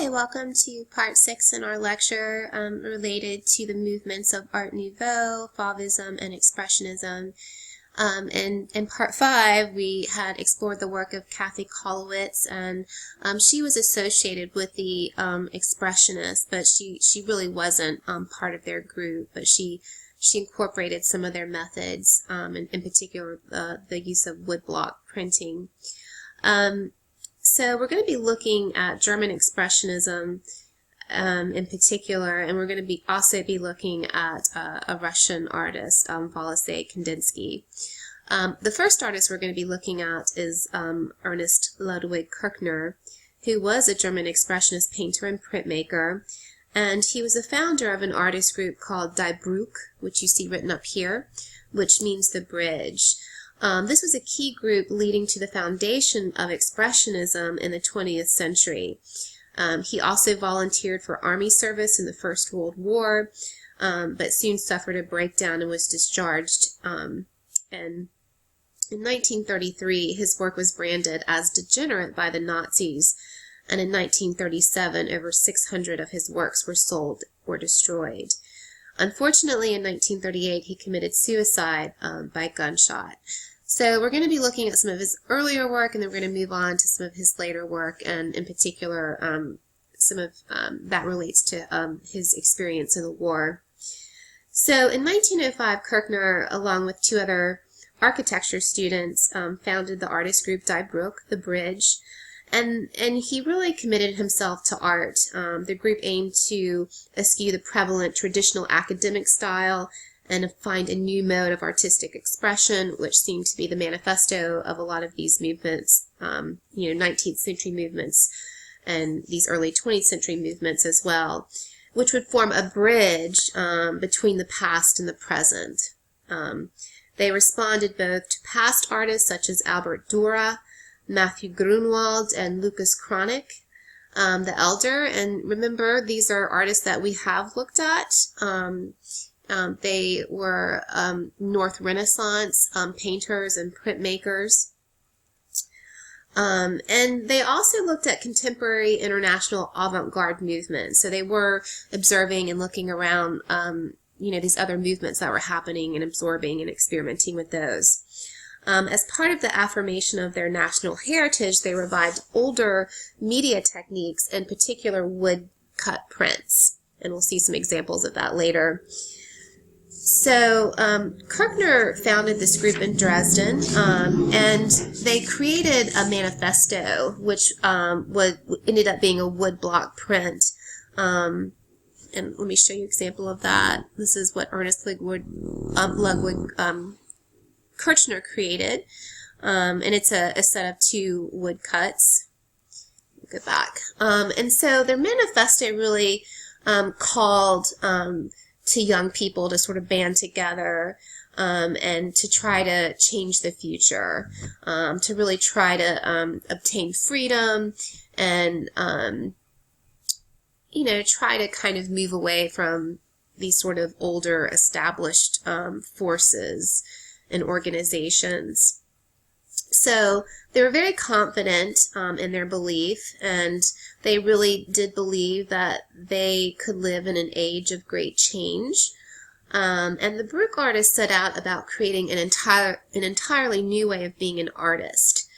Welcome to part 6 in our lecture related to the movements of Art Nouveau, Fauvism, and Expressionism. And in part 5, we had explored the work of Kathy Kollowitz, and she was associated with the Expressionists, but she really wasn't part of their group, but she incorporated some of their methods, in particular the use of woodblock printing. So we're going to be looking at German Expressionism in particular, and we're going to also be looking at a Russian artist, Władysław Kandinsky. The first artist we're going to be looking at is Ernst Ludwig Kirkner, who was a German Expressionist painter and printmaker, and he was the founder of an artist group called Die Brücke, which you see written up here, which means the bridge. This was a key group leading to the foundation of Expressionism in the 20th century. He also volunteered for army service in the First World War, but soon suffered a breakdown and was discharged. And in 1933, his work was branded as degenerate by the Nazis, and in 1937, over 600 of his works were sold or destroyed. Unfortunately, in 1938, he committed suicide by gunshot. So we're going to be looking at some of his earlier work, and then we're going to move on to some of his later work, and in particular, some of that relates to his experience in the war. So in 1905, Kirkner, along with 2 other architecture students, founded the artist group Die Brücke, the bridge, and he really committed himself to art. The group aimed to eschew the prevalent traditional academic style and find a new mode of artistic expression, which seemed to be the manifesto of a lot of these movements, 19th century movements and these early 20th century movements as well, which would form a bridge between the past and the present. They responded both to past artists such as Albert Dürer, Matthew Grunwald, and Lucas Cranach, the Elder. And remember, these are artists that we have looked at. They were North Renaissance painters and printmakers. And they also looked at contemporary international avant-garde movements. So they were observing and looking around, these other movements that were happening and absorbing and experimenting with those. As part of the affirmation of their national heritage, they revived older media techniques, in particular wood-cut prints. And we'll see some examples of that later. So Kirkner founded this group in Dresden, and they created a manifesto, which ended up being a woodblock print. And let me show you an example of that. This is what Ernst Ludwig Kirchner created, and it's a set of 2 woodcuts. Go back. And so their manifesto really called to young people to sort of band together and to try to change the future, to really try to obtain freedom and, try to kind of move away from these sort of older established forces and organizations. So they were very confident in their belief, and they really did believe that they could live in an age of great change. And the Brücke artists set out about creating an entirely new way of being an artist.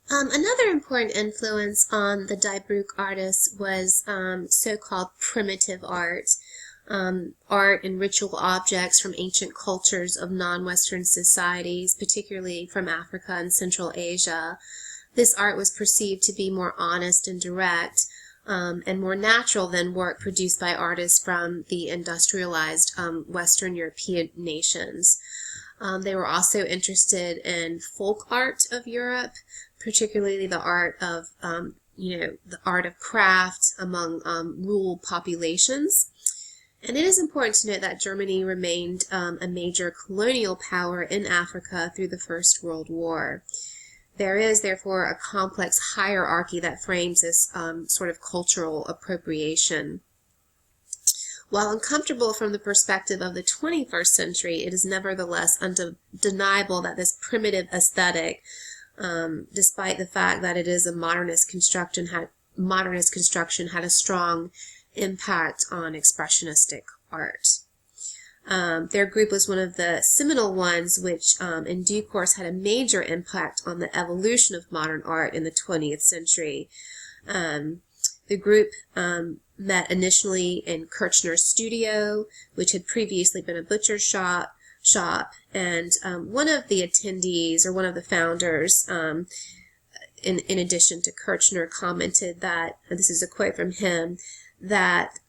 Another important influence on the Die Brücke artists was so-called primitive art. Art and ritual objects from ancient cultures of non-Western societies, particularly from Africa and Central Asia. This art was perceived to be more honest and direct, and more natural than work produced by artists from the industrialized Western European nations. They were also interested in folk art of Europe, particularly the art of, the art of craft among rural populations. And it is important to note that Germany remained a major colonial power in Africa through the First World War. There is, therefore, a complex hierarchy that frames this sort of cultural appropriation. While uncomfortable from the perspective of the 21st century, it is nevertheless undeniable that this primitive aesthetic, despite the fact that it is a modernist construction, modernist construction had a strong impact on expressionistic art. Their group was one of the seminal ones which in due course had a major impact on the evolution of modern art in the 20th century. The group met initially in Kirkner's studio, which had previously been a butcher's shop, and one of the attendees, or one of the founders, in addition to Kirkner, commented that, and this is a quote from him, that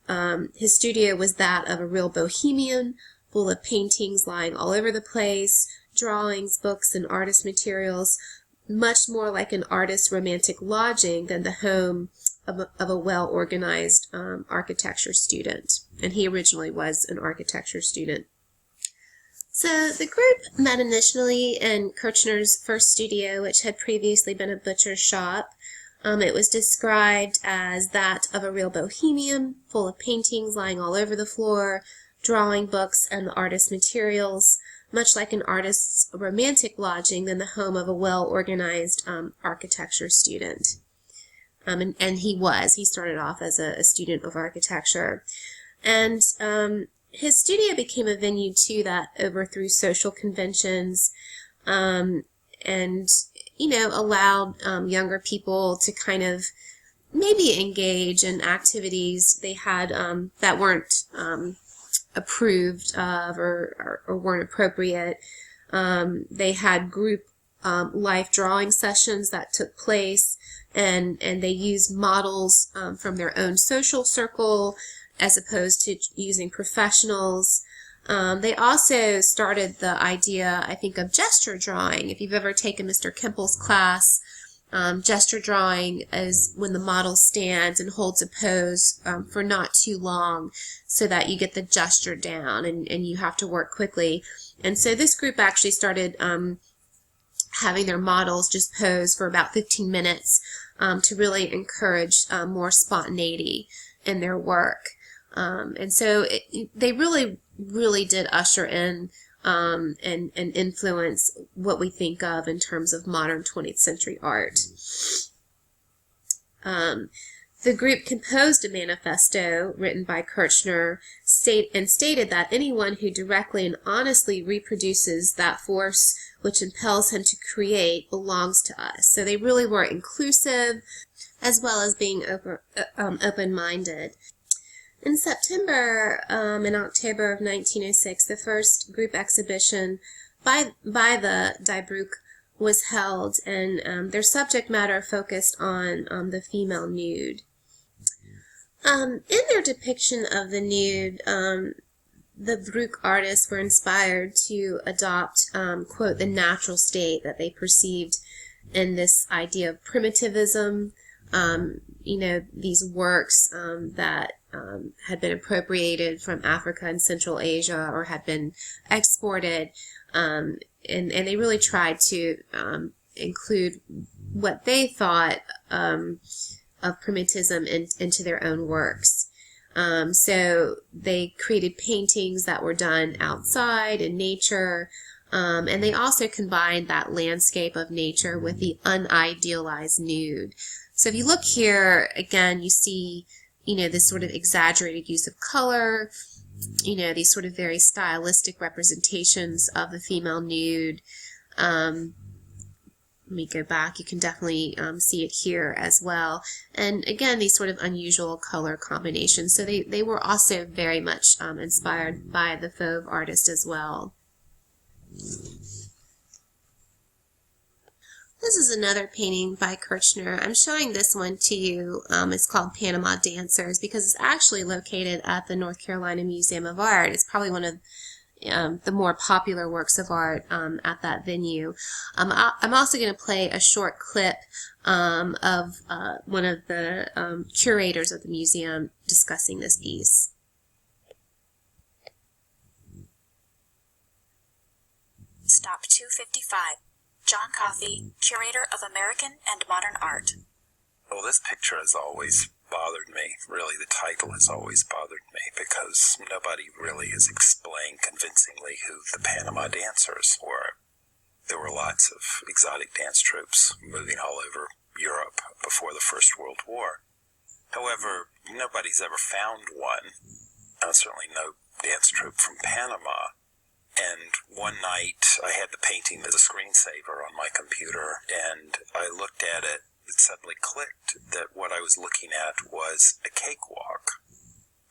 his studio was that of a real bohemian, full of paintings lying all over the place, drawings, books, and artist materials, much more like an artist's romantic lodging than the home of a well-organized architecture student. And he originally was an architecture student. So the group met initially in Kirchner's first studio, which had previously been a butcher's shop. It was described as that of a real bohemian, full of paintings lying all over the floor, drawing books and the artist's materials, much like an artist's romantic lodging than the home of a well-organized architecture student. And he started off as a student of architecture. And his studio became a venue, too, that overthrew social conventions and, allowed younger people to kind of maybe engage in activities they had that weren't approved of or weren't appropriate. They had group life drawing sessions that took place, and they used models from their own social circle as opposed to using professionals. They also started the idea, I think, of gesture drawing. If you've ever taken Mr. Kempel's class, gesture drawing is when the model stands and holds a pose for not too long so that you get the gesture down and you have to work quickly. And so this group actually started having their models just pose for about 15 minutes to really encourage more spontaneity in their work. And so they really did usher in and influence what we think of in terms of modern 20th century art. The group composed a manifesto written by Kirchner stated that anyone who directly and honestly reproduces that force which impels him to create belongs to us. So they really were inclusive as well as being open-minded. In September and October of 1906, the first group exhibition by the Die Bruck was held, and their subject matter focused on the female nude. In their depiction of the nude, the Bruck artists were inspired to adopt, quote, the natural state that they perceived in this idea of primitivism. These works that had been appropriated from Africa and Central Asia or had been exported, and they really tried to include what they thought of primitivism into their own works. So they created paintings that were done outside in nature, and they also combined that landscape of nature with the unidealized nude. So if you look here, again, you see, this sort of exaggerated use of color, these sort of very stylistic representations of the female nude. Let me go back. You can definitely see it here as well. And again, these sort of unusual color combinations. So they were also very much inspired by the Fauve artist as well. This is another painting by Kirchner. I'm showing this one to you. It's called Panama Dancers because it's actually located at the North Carolina Museum of Art. It's probably one of the more popular works of art at that venue. I'm also going to play a short clip of one of the curators of the museum discussing this piece. Stop 255. John Coffey, curator of American and Modern Art. Well, this picture has always bothered me. Really, the title has always bothered me because nobody really has explained convincingly who the Panama Dancers were. There were lots of exotic dance troupes moving all over Europe before the First World War. However, nobody's ever found one. Certainly no dance troupe from Panama. And one night I had the painting as a screensaver on my computer, and I looked at it. It suddenly clicked that what I was looking at was a cakewalk.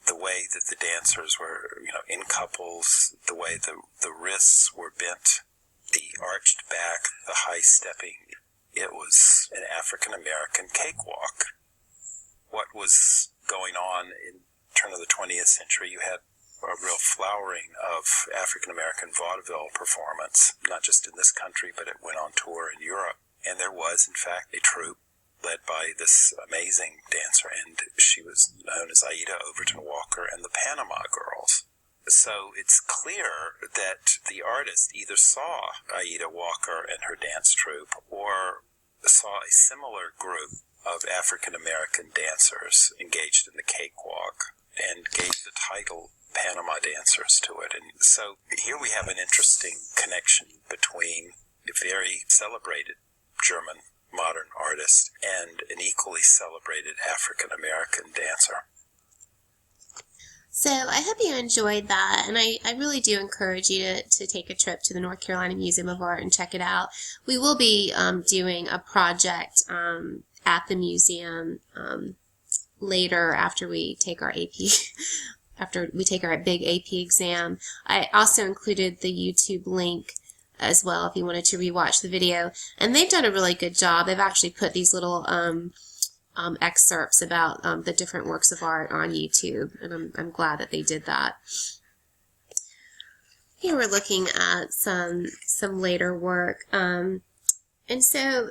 The way that the dancers were, in couples, the way the wrists were bent, the arched back, the high stepping, it was an African-American cakewalk. What was going on in the turn of the 20th century, you had a real flowering of African-American vaudeville performance, not just in this country, but it went on tour in Europe. And there was, in fact, a troupe led by this amazing dancer, and she was known as Aida Overton Walker and the Panama Girls. So it's clear that the artist either saw Aida Walker and her dance troupe or saw a similar group of African-American dancers engaged in the cakewalk and gave the title Panama Dancers to it. And so here we have an interesting connection between a very celebrated German modern artist and an equally celebrated African-American dancer. So I hope you enjoyed that, and I really do encourage you to take a trip to the North Carolina Museum of Art and check it out. We will be doing a project at the museum later after we take our AP after we take our big AP exam. I also included the YouTube link as well if you wanted to rewatch the video, and they've done a really good job. They've actually put these little excerpts about the different works of art on YouTube, and I'm glad that they did that. Here we're looking at some later work, and so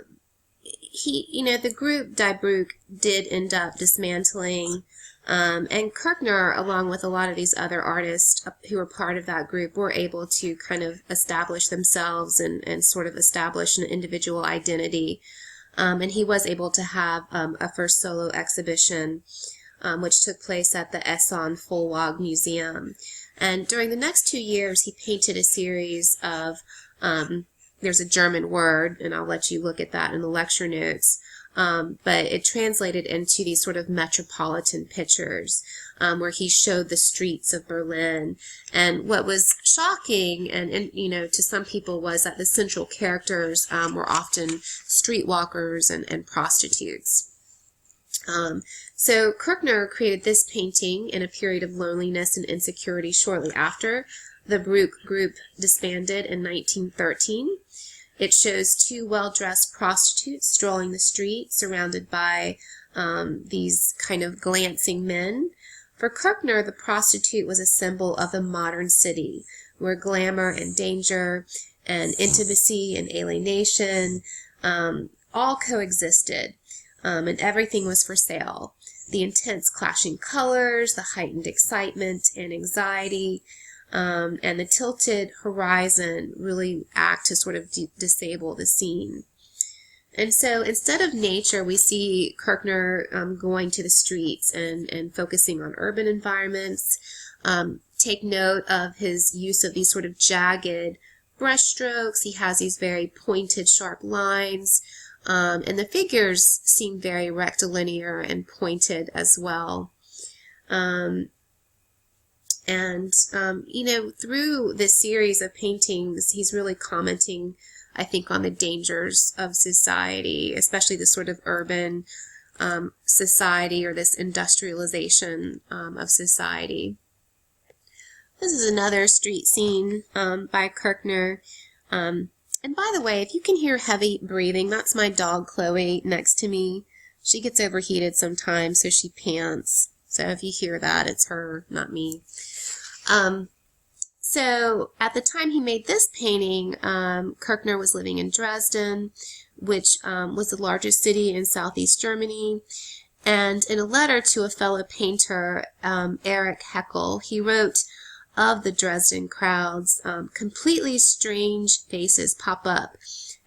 the group Die Broek did end up dismantling, and Kirkner, along with a lot of these other artists who were part of that group, were able to kind of establish themselves and sort of establish an individual identity. And he was able to have a first solo exhibition, which took place at the Esson-Folwag Museum. And during the next 2 years, he painted a series of, there's a German word, and I'll let you look at that in the lecture notes, but it translated into these sort of metropolitan pictures, where he showed the streets of Berlin. And what was shocking and to some people was that the central characters were often streetwalkers and prostitutes. So Kirkner created this painting in a period of loneliness and insecurity shortly after the Broek group disbanded in 1913. It shows two well-dressed prostitutes strolling the street, surrounded by these kind of glancing men. For Kirkner, the prostitute was a symbol of the modern city, where glamour and danger and intimacy and alienation all coexisted, and everything was for sale. The intense clashing colors, the heightened excitement and anxiety, and the tilted horizon really act to sort of disable the scene. And so instead of nature, we see Kirkner going to the streets and focusing on urban environments. Take note of his use of these sort of jagged brush strokes. He has these very pointed, sharp lines. And the figures seem very rectilinear and pointed as well. Through this series of paintings, he's really commenting, I think, on the dangers of society, especially this sort of urban society or this industrialization of society. This is another street scene by Kirkner. And by the way, if you can hear heavy breathing, that's my dog Chloe next to me. She gets overheated sometimes, so she pants. So if you hear that, it's her, not me. So at the time he made this painting, Kirkner was living in Dresden, which was the largest city in southeast Germany. And in a letter to a fellow painter, Erich Heckel, he wrote of the Dresden crowds, completely strange faces pop up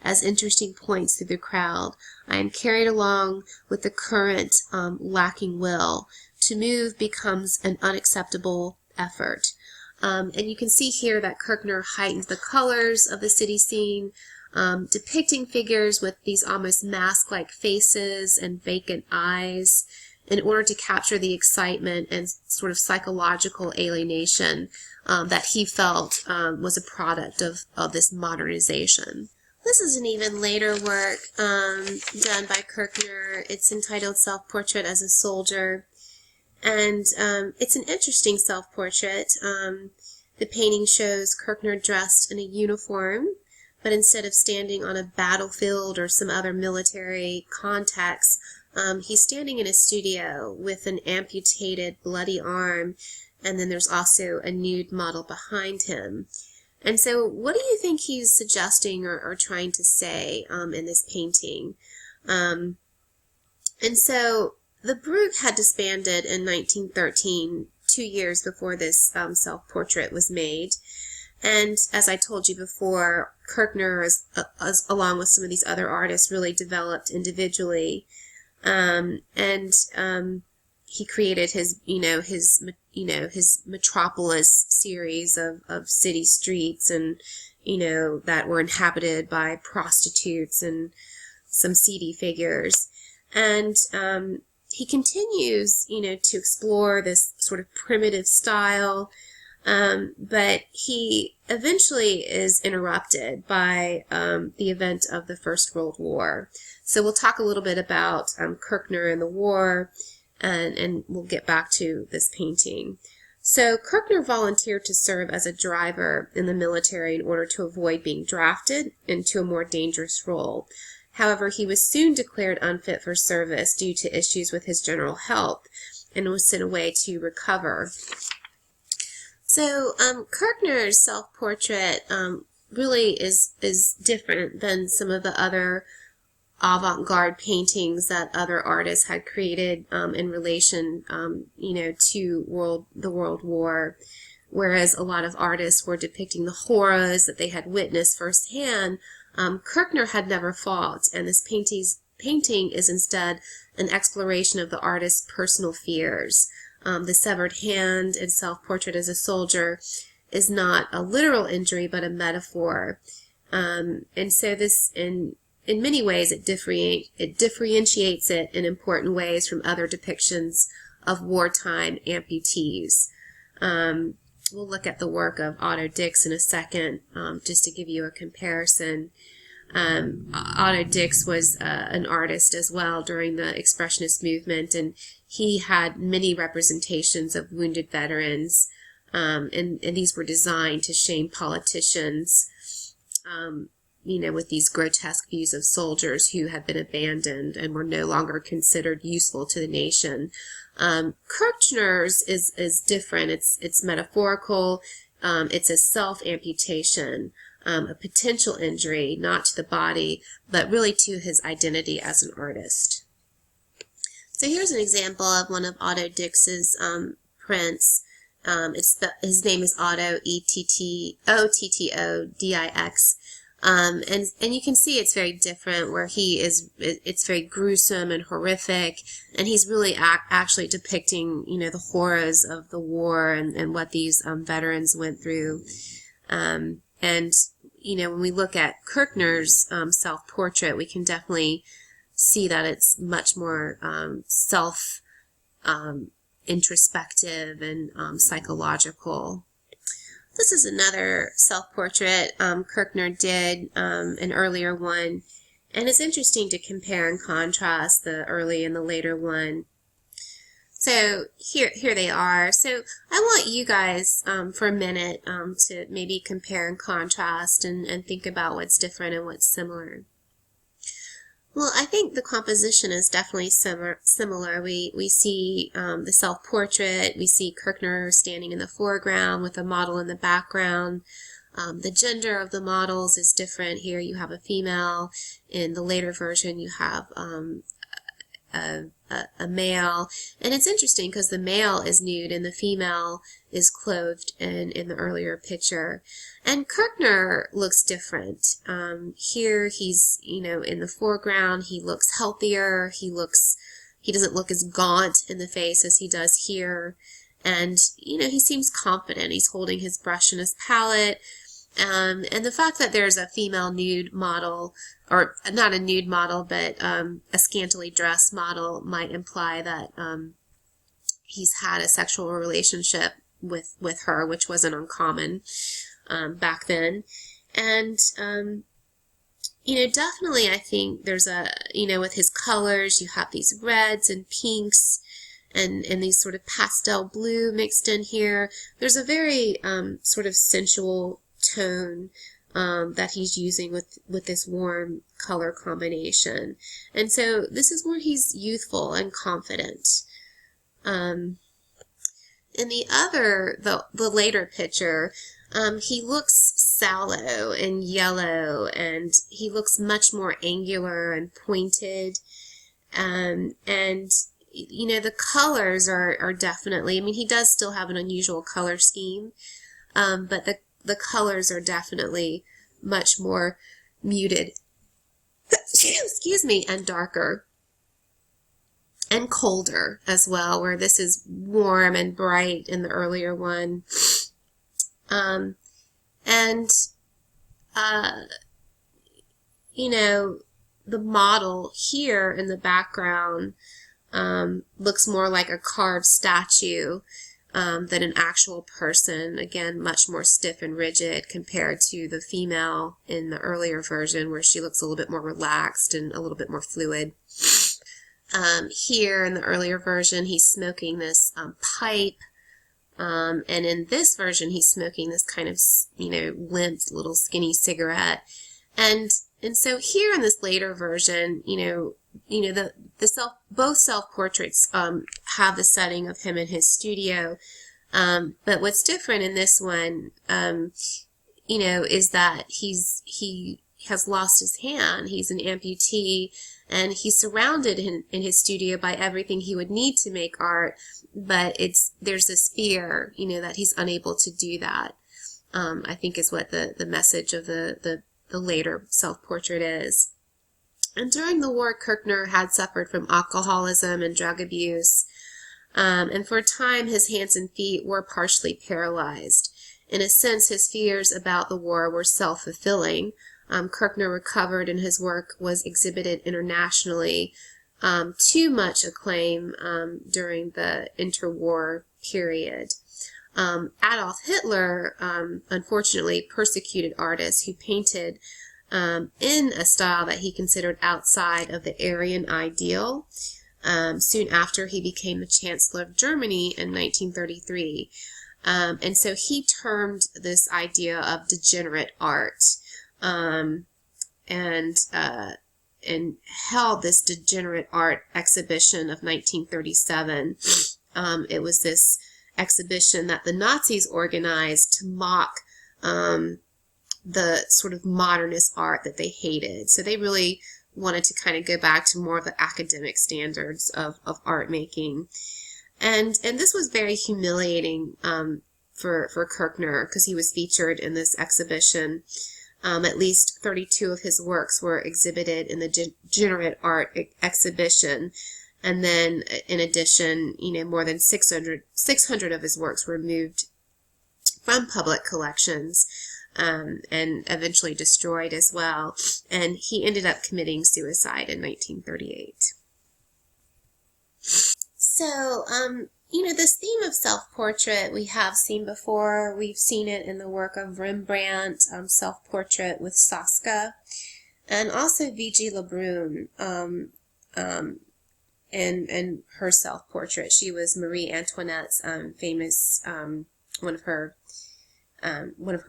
as interesting points through the crowd. I am carried along with the current, lacking will. To move becomes an unacceptable effort. And you can see here that Kirkner heightens the colors of the city scene, depicting figures with these almost mask-like faces and vacant eyes. in order to capture the excitement and sort of psychological alienation that he felt was a product of this modernization. This is an even later work done by Kirkner. It's entitled Self-Portrait as a Soldier, and it's an interesting self-portrait. The painting shows Kirkner dressed in a uniform, but instead of standing on a battlefield or some other military context, he's standing in a studio with an amputated, bloody arm, and then there's also a nude model behind him. And so what do you think he's suggesting or trying to say in this painting? And so the Bruck had disbanded in 1913, 2 years before this self-portrait was made. And as I told you before, Kirkner, along with some of these other artists, really developed individually. He created his metropolis series of city streets, and that were inhabited by prostitutes and some seedy figures. And he continues to explore this sort of primitive style, but he eventually is interrupted by the event of the First World War. So we'll talk a little bit about Kirkner and the war, and we'll get back to this painting. So Kirkner volunteered to serve as a driver in the military in order to avoid being drafted into a more dangerous role. However, he was soon declared unfit for service due to issues with his general health and was sent away to recover. So Kirkner's self-portrait really is different than some of the other avant-garde paintings that other artists had created in relation, to the World War, whereas a lot of artists were depicting the horrors that they had witnessed firsthand. Kirkner had never fought, and this painting is instead an exploration of the artist's personal fears. The severed hand and self-portrait as a soldier is not a literal injury, but a metaphor. And so this, in many ways, it differentiates it in important ways from other depictions of wartime amputees. We'll look at the work of Otto Dix in a second, just to give you a comparison. Otto Dix was an artist as well during the Expressionist movement, and he had many representations of wounded veterans, and these were designed to shame politicians, with these grotesque views of soldiers who had been abandoned and were no longer considered useful to the nation. Kirchner's is different. It's metaphorical. It's a self-amputation, a potential injury, not to the body, but really to his identity as an artist. So here's an example of one of Otto Dix's prints. His name is Otto, Ottodix. And you can see it's very different, where it's very gruesome and horrific, and he's really actually depicting, the horrors of the war and what these veterans went through. And, when we look at Kirkner's self-portrait, we can definitely see that it's much more introspective and psychological. This is another self-portrait Kirkner did, an earlier one, and it's interesting to compare and contrast the early and the later one. So here they are. So I want you guys for a minute to maybe compare and contrast and think about what's different and what's similar. Well, I think the composition is definitely similar. We see the self-portrait, we see Kirkner standing in the foreground with a model in the background. The gender of the models is different. Here you have a female. In the later version you have a male. And it's interesting because the male is nude and the female is clothed in the earlier picture. And Kirkner looks different. Here he's, in the foreground, he looks healthier. He doesn't look as gaunt in the face as he does here. And, he seems confident. He's holding his brush and his palette. And the fact that there's a female nude model, or not a nude model, but a scantily dressed model, might imply that he's had a sexual relationship with her, which wasn't uncommon back then. And, definitely I think there's with his colors, you have these reds and pinks and these sort of pastel blue mixed in here. There's a very sort of sensual tone that he's using with this warm color combination. And so this is where he's youthful and confident. In the later picture, he looks sallow and yellow, and he looks much more angular and pointed. And the colors are definitely, he does still have an unusual color scheme, but the colors are definitely much more muted, excuse me, and darker. And colder as well, where this is warm and bright in the earlier one. The model here in the background looks more like a carved statue than an actual person. Again, much more stiff and rigid compared to the female in the earlier version, where she looks a little bit more relaxed and a little bit more fluid. Here in the earlier version, he's smoking this pipe, and in this version, he's smoking this kind of, limp little skinny cigarette. And so here in this later version, both self-portraits have the setting of him in his studio, but what's different in this one, is that he has lost his hand. He's an amputee, and he's surrounded in his studio by everything he would need to make art, but there's this fear, that he's unable to do that, I think is what the message of the later self-portrait is. And during the war, Kirkner had suffered from alcoholism and drug abuse, and for a time his hands and feet were partially paralyzed. In a sense, his fears about the war were self-fulfilling. Kirkner recovered, and his work was exhibited internationally to much acclaim during the interwar period. Adolf Hitler, unfortunately, persecuted artists who painted in a style that he considered outside of the Aryan ideal soon after he became the Chancellor of Germany in 1933. And so he termed this idea of degenerate art, and held this degenerate art exhibition of 1937. It was this exhibition that the Nazis organized to mock the sort of modernist art that they hated. So they really wanted to kind of go back to more of the academic standards of art making. And this was very humiliating for Kirkner, because he was featured in this exhibition. At least 32 of his works were exhibited in the degenerate art exhibition. And then, in addition, more than 600 of his works were moved from public collections, and eventually destroyed as well. And he ended up committing suicide in 1938. So, this theme of self-portrait we have seen before. We've seen it in the work of Rembrandt, self-portrait with Saska, and also V.G. Lebrun, and her self-portrait. She was Marie Antoinette's famous, one of her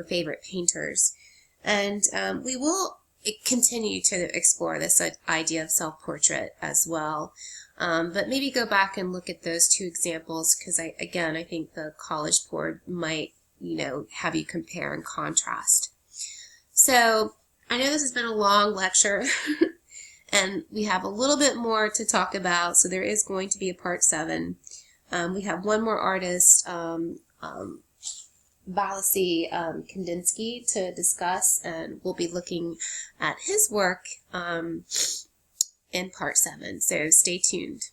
favorite painters. And we will continue to explore this idea of self-portrait as well. But maybe go back and look at those two examples, because I think the College Board might, have you compare and contrast. So I know this has been a long lecture, and we have a little bit more to talk about, so there is going to be a part 7. We have one more artist, Valasy Kandinsky, to discuss, and we'll be looking at his work in part 7, so stay tuned.